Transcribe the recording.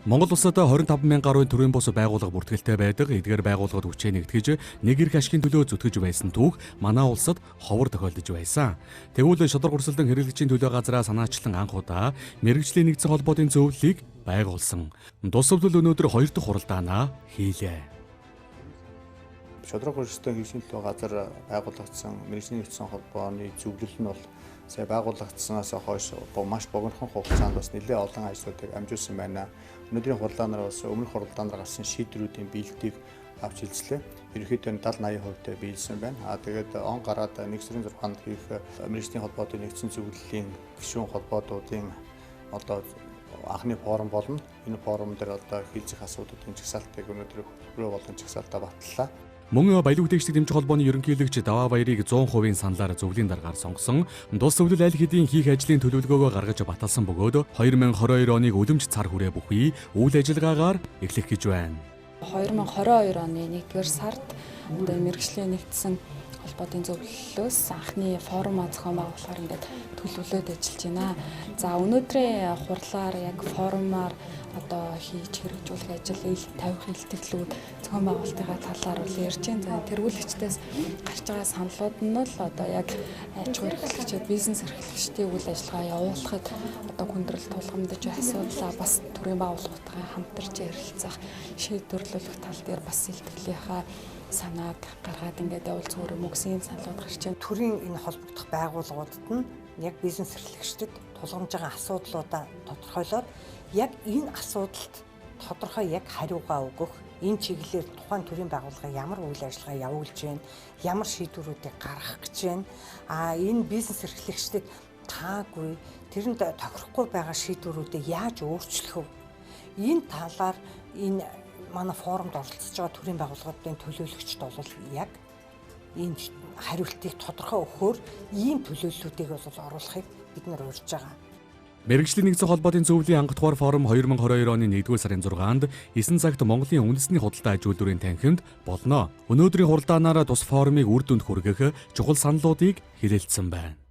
Монгол улсад 25 мянган гаруй төрийн бус байгууллага бүртгэлтэй байдаг. Эдгээр байгууллагад хүчээ нэгтгэж нэг эрх ашигын төлөө зүтгэж байсан түүх манай улсад ховор тохиолдож байсан. Тэгвэл шодрог хурцлан хэрэглэгчийн төлөө газраа санаачлан анх удаа мэрэгжлийн нэгдсэн холбоотын зөвлөлийг байгуулсан. Тус зөвлөл өнөөдөр 2 дахь хуралдаанаа хийлээ. Шодрог хурцлан хэрэглэгчийн төлөө газар байгуулагдсан мэрэгжлийн нэгдсэн холбооны зөвлөл нь бол сая байгуулагдсанаас хойш маш богинохон хугацаанд бас нэлээд олон ажлуудыг амжуулсан байна. Өнөөдрийн хуралдаанаар бас өмнөх хуралдаанаар гарсан шийдвэрүүдийн биелэлтийг авч хэлцлээ. Ерөнхийдөө 70-80% биелсэн байна. Тэгээд он гараад 1 сарын 6-нд хийх мэрэгжлийн холбоотын нэгдсэн зөвлөлийн гишүүн холбоотуудын одоо анхны форум болно. Энэ форум дээр одоо хийцэх асуудлуудын жагсаалтыг өнөөдөр хөтөлбөрөө болон жагсаалтаа батллаа. Мөн баялаг үтээчдик дэмжих холбооны ерөнхийлөгч Даваа Баярыг 100% саналаар зөвлөлийн дараагаар сонгосон. Тус зөвлөл аль хэдийн хийх ажлын төлөвлөгөөгөө гаргаж баталсан бөгөөд 2022 оныг үлэмж цар хүрээ бүхий үйл ажиллагаагаар эхлэх гэж байна. 2022 оны 1-р сард одоо мэрэгжлийн нэгдсэн холбоотын зөвлөлөөс анхны форум зохион байгуулахаар ингээд төлөвлөд ажиллаж байна. За өнөөдрийн хурлаар яг форумаар одоо хийж хэрэгжүүлэх ажил ил тавих илтгэлүүд зохион байгуулалтынхаа талаар бол ярьж байна. Тэргүүлэгчдээс гарч байгаа саналууд нь л одоо яг аж ахуй эрхлэгчид, бизнес эрхлэгчдийн үйл ажиллагаа явуулахад одоо хүндрэл тулгамдж асуудлаа бас төрийн байгууллагуудтай хамтарч ярилцах, шийдвэрлэх тал дээр бас илтгэлийнхаа санааг гаргаад ингээд явуул зүгээр мөксийн саналууд гарч байна. Төрийн энэ холбогдох байгууллагуудад нь яг бизнес эрхлэгчдэд тулгамж байгаа асуудлуудаа тодорхойлоод яг энэ асуудалд тодорхой яг хариугаа өгөх, энэ чиглэлээр тухайн төрийн байгууллага ямар үйл ажиллагаа явуулж байна, ямар шийдвэрүүдийг гаргах гэж байна. Энэ бизнес эрхлэгчдэд таагүй, тэрэнд тохирохгүй байгаа шийдвэрүүдийг яаж өөрчлөх вэ? Энэ талаар энэ манай форумд оролцож байгаа төрийн байгууллагуудын төлөөлөгчд бол яг энэ хариултыг тодорхой өгөхөөр ийм төлөөллүүдийг бол оруулахыг бид нар урьж байгаа. Мэргэжлийн нэгдсэн холбоотын зөвлөлийн анх дугаар форум 2022 оны 1-р сарын 6-нд 9 цагт Монголын үндэсний худалдаа аж үйлдвэрийн танхимд болно. Өнөөдрийн хуралдаанаараа тус форумыг үр дүнд хүргэх чухал саналуудыг хэлэлцсэн байна.